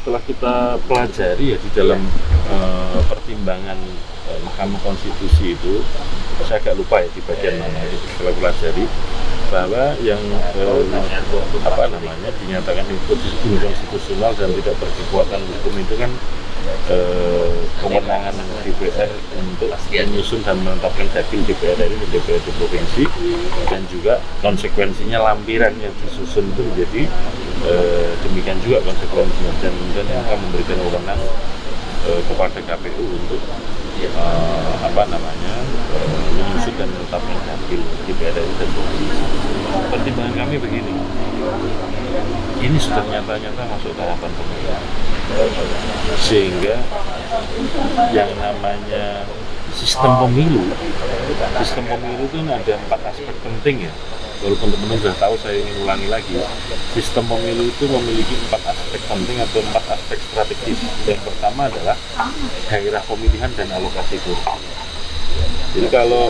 setelah kita pelajari ya di dalam pertimbangan Mahkamah Konstitusi itu, saya agak lupa ya di bagian mana itu, setelah pelajari bahwa yang dinyatakan inkonstitusional dan tidak berkekuatan hukum itu kan kewenangan DPR untuk menyusun dan menetapkan dapil DPR RI dan DPRD provinsi, dan juga konsekuensinya lampiran yang disusun itu menjadi demikian juga konsekuensinya, dan kemudian akan memberikan wewenang kepada KPU untuk menyusun dan menetapkan dapil DPR RI dan provinsi. Pertimbangan kami begini, ini sudah nyata-nyata masuk tahapan pemilihan, sehingga yang namanya sistem pemilu itu ada 4 aspek penting ya. Walaupun teman-teman sudah tahu, saya ingin ulangi lagi, sistem pemilu itu memiliki 4 aspek penting atau 4 aspek strategis. Yang pertama adalah daerah pemilihan dan alokasi kursi. Jadi kalau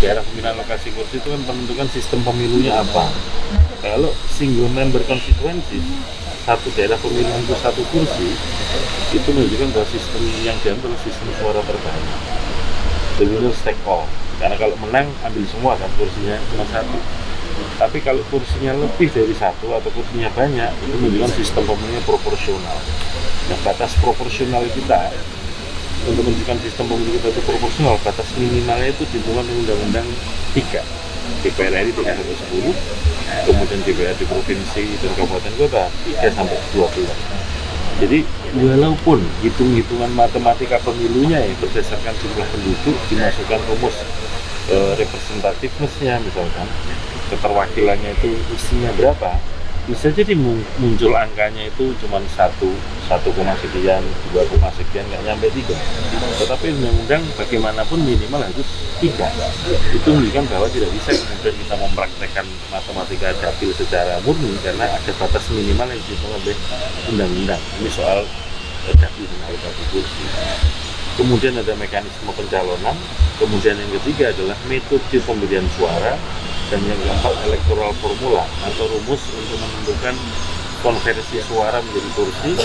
daerah pemilihan alokasi kursi itu kan menentukan sistem pemilunya apa. Kalau single member constituency, satu daerah pemilihan itu satu kursi, itu menunjukkan bahwa sistem yang diambil sistem suara terbanyak, the winner take all. Karena kalau menang ambil semua kan, kursinya cuma satu. Tapi kalau kursinya lebih dari satu atau kursinya banyak, itu menunjukkan sistem pemilihan proporsional. Nah, batas proporsional kita untuk menunjukkan sistem pemilu kita itu proporsional, batas minimalnya itu ditentukan di Undang-Undang 3, DPR RI 3/10, kemudian DPR di provinsi dan kabupaten kota 3/20. Jadi walaupun hitung-hitungan matematika pemilunya ya berdasarkan jumlah penduduk, dimasukkan rumus representativeness-nya, misalkan keterwakilannya itu isinya berapa, bisa jadi muncul angkanya itu cuma 1 sekian, 2, sekian, nggak nyampe 3. Tetapi undang-undang bagaimanapun minimal harus 3. Itu menunjukkan bahwa tidak bisa kemudian kita mempraktekkan matematika dapil secara murni, karena ada batas minimal yang dihitung oleh undang-undang. Ini soal dapil dan alokasi kursi. Kemudian ada mekanisme pencalonan. Kemudian yang ketiga adalah metode pemberian suara. Dan yang keempat, electoral formula atau rumus untuk menentukan konversi suara menjadi kursi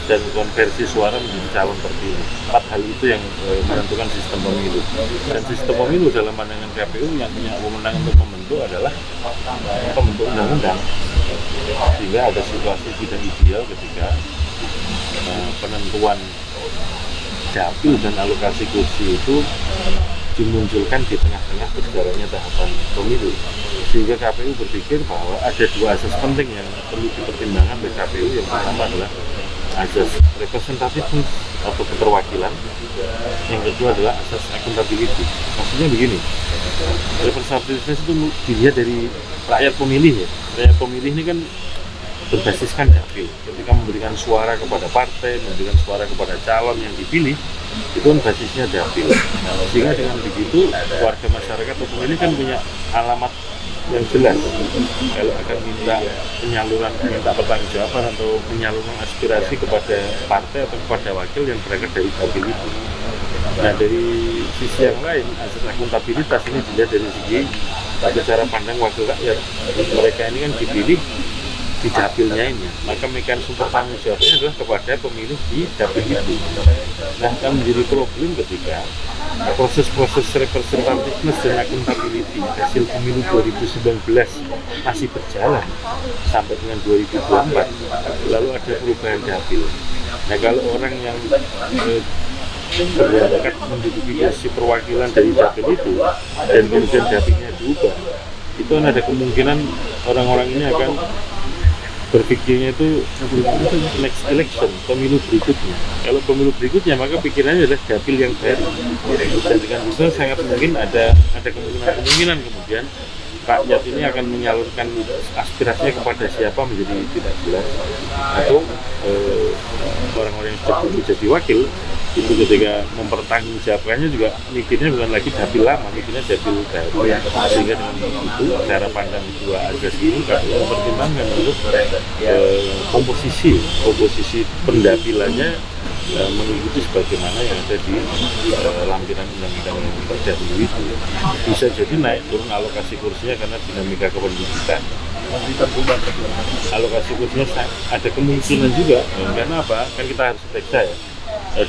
dan konversi suara menjadi calon terpilih. 4 hal itu yang menentukan sistem pemilu. Dan sistem pemilu dalam pandangan KPU yang punya wewenang untuk membentuk adalah pembentuk undang-undang. Sehingga ada situasi tidak ideal ketika penentuan dapil dan alokasi kursi itu dimunculkan di tengah-tengah berjalannya tahapan pemilu, sehingga KPU berpikir bahwa ada 2 asas penting yang perlu dipertimbangkan oleh KPU. Yang pertama adalah asas representatifness atau keterwakilan, yang kedua adalah asas accountability. Maksudnya begini, representatifness itu dilihat dari rakyat pemilih ya. Rakyat pemilih ini kan berbasiskan dapil. Ketika memberikan suara kepada partai, memberikan suara kepada calon yang dipilih, itu kan basisnya dapil. Sehingga dengan begitu warga masyarakat atau pemilih kan punya alamat yang jelas kalau akan minta pertanggungjawaban atau penyaluran aspirasi kepada partai atau kepada wakil yang berangkat dari dapil itu. Nah, dari sisi yang lain, asas akuntabilitas ini dilihat dari segi cara pandang wakil rakyat. Mereka ini kan dipilih di dapilnya ini, maka mekanisme pertanggung jawabnya adalah kepada pemilih di dapil itu. Nah, akan menjadi problem ketika proses-proses representativeness dan accountability hasil pemilu 2019 masih berjalan sampai dengan 2024, lalu ada perubahan dapil. Nah, kalau orang yang berangkat menduduki posisi perwakilan dari dapil itu dan kemudian dapilnya diubah, itu kan ada kemungkinan orang-orang ini akan berpikirnya itu next election, pemilu berikutnya. Kalau pemilu berikutnya, maka pikirannya adalah dapil yang baru. Dan dengan itu sangat mungkin ada kemungkinan kemudian rakyat ini akan menyalurkan aspirasinya kepada siapa menjadi tidak jelas, atau orang-orang yang sudah jadi wakil itu ketika mempertanggungjawabkannya juga mikirnya bukan lagi dapil lama, mikirnya dapil baru. Sehingga dengan itu cara pandang 2 asas ini kami mempertimbangkan untuk komposisi pendapilannya mengikuti sebagaimana yang ada di lampiran undang-undang yang terdahulu itu. Bisa jadi naik turun alokasi kursinya karena dinamika kependudukan. Alokasi kursinya ada kemungkinan juga, karena apa? Kan kita harus periksa ya,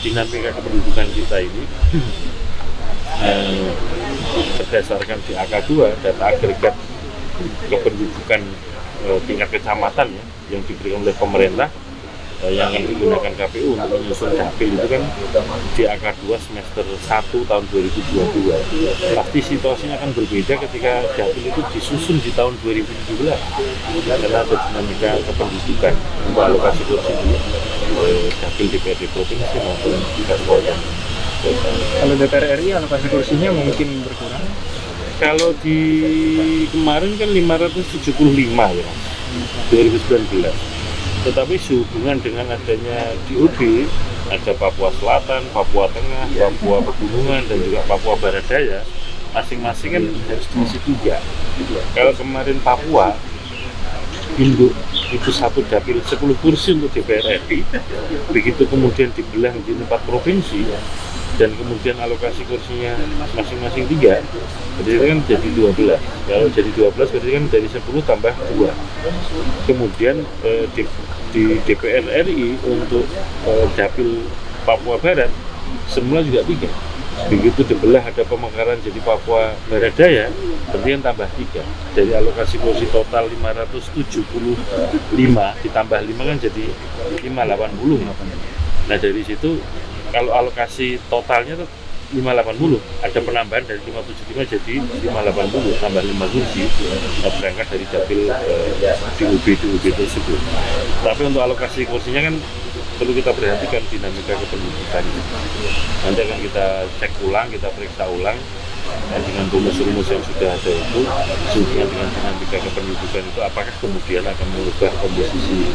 dinamika kependudukan kita ini berdasarkan di AK2 data agregat kependudukan tingkat kecamatan ya, yang diberikan oleh pemerintah yang akan digunakan KPU untuk menyusun dapil itu kan di AK2 semester 1 tahun 2022. Pasti situasinya akan berbeda ketika dapil itu disusun di tahun 2017 karena ada dinamika kependudukan untuk alokasi kursi di dapil DPRD provinsi maupun di kabupaten. Kalau DPR RI alokasi kursinya mungkin berkurang? Kalau di kemarin kan 575 ya Mas, 2019. Tetapi sehubungan dengan adanya DOD, ada Papua Selatan, Papua Tengah, Papua Pegunungan, dan juga Papua Barat Daya, masing-masing kan harus diisi 3. Kalau kemarin Papua, induk itu satu dapil 10 kursi untuk DPR RI, begitu kemudian dibelah menjadi 4 provinsi, dan kemudian alokasi kursinya masing-masing 3, jadi kan jadi 12. Kalau jadi 12 berarti kan dari 10 tambah 2. Kemudian di DPR RI untuk dapil Papua Barat semula juga 3. Begitu dibelah ada pemekaran jadi Papua Barat Daya, berarti kan tambah 3. Jadi alokasi kursi total 575 ditambah 5 kan jadi 580. Nah dari situ kalau alokasi totalnya tuh 580, ada penambahan dari 575 jadi 580 tambah 5 kursi berangkat dari dapil DUB tersebut. Tapi untuk alokasi kursinya kan perlu kita perhatikan dinamika kependudukan. Nanti akan kita cek ulang, kita periksa ulang dengan rumus-rumus yang sudah ada itu, sehubungan dengan dinamika kependudukan itu apakah kemudian akan mengubah komposisi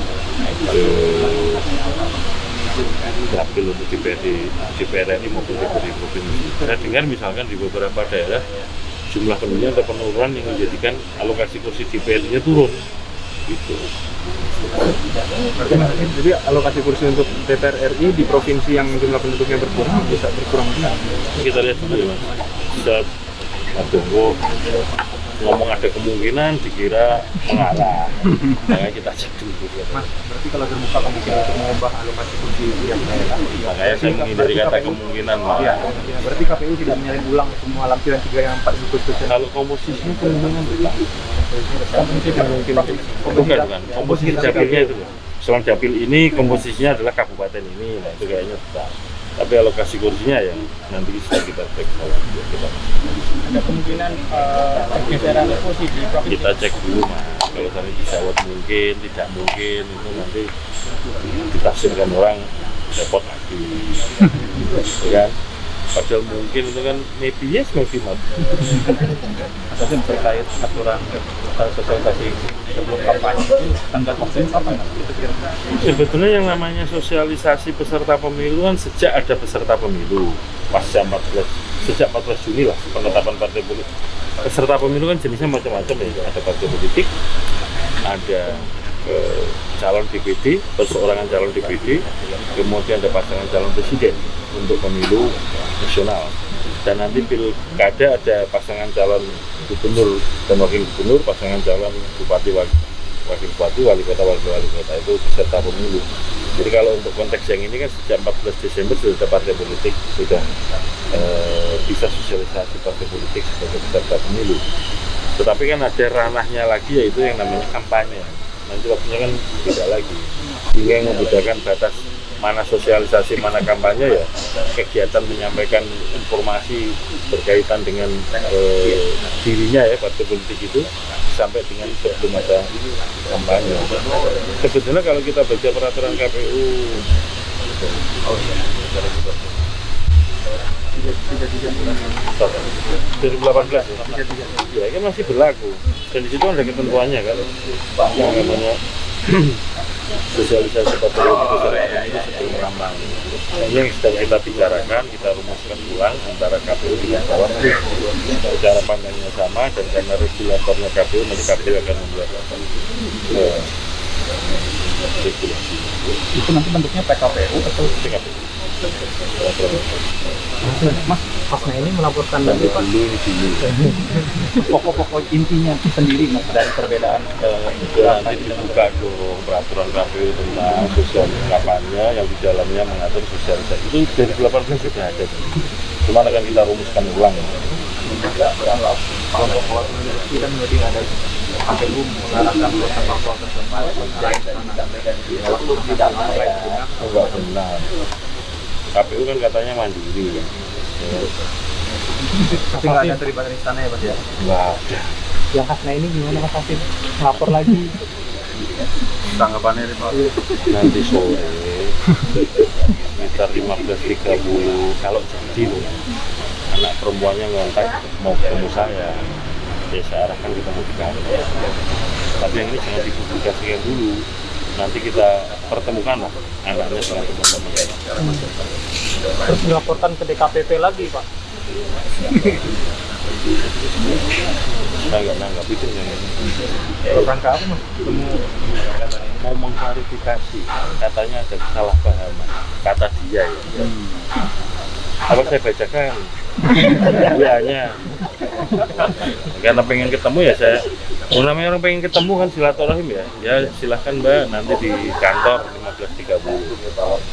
dapil untuk DPR RI maupun DPRD provinsi. Saya dengar misalkan di beberapa daerah jumlah penduduknya ada penurunan yang menjadikan alokasi kursi DPR-nya turun. Gitu. Jadi alokasi kursi untuk DPR RI di provinsi yang jumlah penduduknya berkurang bisa berkurang. Kita lihat dulu ya Mas. Bisa ngomong ada kemungkinan dikira mengarah. Makanya kita cek dulu. Mas, berarti kalau terbuka kemungkinan untuk mengubah alokasi kursi yang daerah. Makanya saya menghindari kata kemungkinan Mas. Ya, berarti KPU tidak menyalin ulang semua lampiran 3 yang 4 kursi. Kalau komposisinya kemungkinan besar. Bukan. Komposisi dapilnya itu. Selain dapil ini komposisinya adalah kabupaten ini, nah itu kayaknya besar. Tapi alokasi kursinya yang nanti bisa kita cek. Ada kemungkinan pergeseran kursi di provinsi. Kita cek dulu Mas. Kalau tadi disawat mungkin, tidak mungkin itu nanti ditafsirkan orang repot lagi. Ya kan? Padahal mungkin itu kan maybe yes, maybe not. Maksudnya terkait aturan sosialisasi sebelum kampanye itu tanggal waktunya kapan? Sebetulnya yang namanya sosialisasi peserta pemilu kan sejak ada peserta pemilu pasca 14 sejak 14 Juni lah penetapan partai politik. Peserta pemilu kan jenisnya macam-macam ya, ada partai politik, ada calon DPD, perseorangan calon DPD, kemudian ada pasangan calon presiden untuk pemilu nasional, dan nanti pilkada ada pasangan calon gubernur dan wakil gubernur, pasangan calon bupati, wakil bupati, wali kota itu peserta pemilu. Jadi kalau untuk konteks yang ini kan sejak 14 Desember sudah ada partai politik, sudah bisa sosialisasi partai politik sebagai peserta pemilu. Tetapi kan ada ranahnya lagi, yaitu yang namanya kampanye. Nanti waktunya kan tidak lagi, sehingga yang membedakan batas mana sosialisasi, mana kampanye ya kegiatan menyampaikan informasi berkaitan dengan dirinya ya partai politik itu sampai dengan sebelum masa kampanye. Sebetulnya kalau kita baca peraturan KPU 2018 ya kan masih berlaku, dan di situ ada ketentuannya kan yang namanya sosialisasi partai politik itu sebelum kampanye. Ini yang sedang kita bicarakan, kita rumuskan ulang antara KPU dengan Bawaslu. Cara pandangnya sama, dan karena regulatornya KPU, nanti KPU akan membuat regulasi. Itu nanti bentuknya PKPU atau PKPU? Mas, Pasna ini melaporkan lagi Pak. Dulu di sini. Pokok-pokok intinya sendiri Mas dari perbedaan Nanti dibuka dong peraturan KPU tentang sosial kampanye yang di dalamnya mengatur sosialisasi. Itu dari 2018 sudah ada. Cuma akan kita rumuskan ulang. Kelompok kita menjadi ada KPU melarangkan protokol tersebut Enggak benar. KPU kan katanya mandiri. tapi nggak ada terlibat di sana ya Mas ya? Enggak ada. Yang Hasna ini gimana Mas Hafid? Lapor lagi Tanggapannya nih Pak? Nanti sore sekitar 15.30 kalau jadi loh, anak perempuannya ngontak mau ketemu saya, ya saya arahkan ketemu di kantor. Tapi yang ini jangan dipublikasikan dulu, nanti kita pertemukan lah anaknya dengan teman-teman. terus dilaporkan ke DKPP lagi Pak. Saya nggak nanggap itu yang ini. Rangka apa Mas? Mau mengklarifikasi, katanya ada kesalahpahaman, kata dia ya. Apa saya bacakan? Hanya karena pengen ketemu ya saya. Namanya orang pengen ketemu kan silaturahim ya. Ya silahkan Mbak, nanti di kantor 15.30.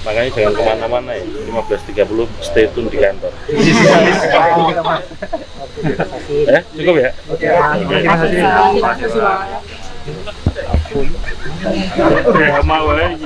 Makanya jangan kemana-mana ya. 15.30 stay tune di kantor. Cukup ya? Terima kasih. Mau aja.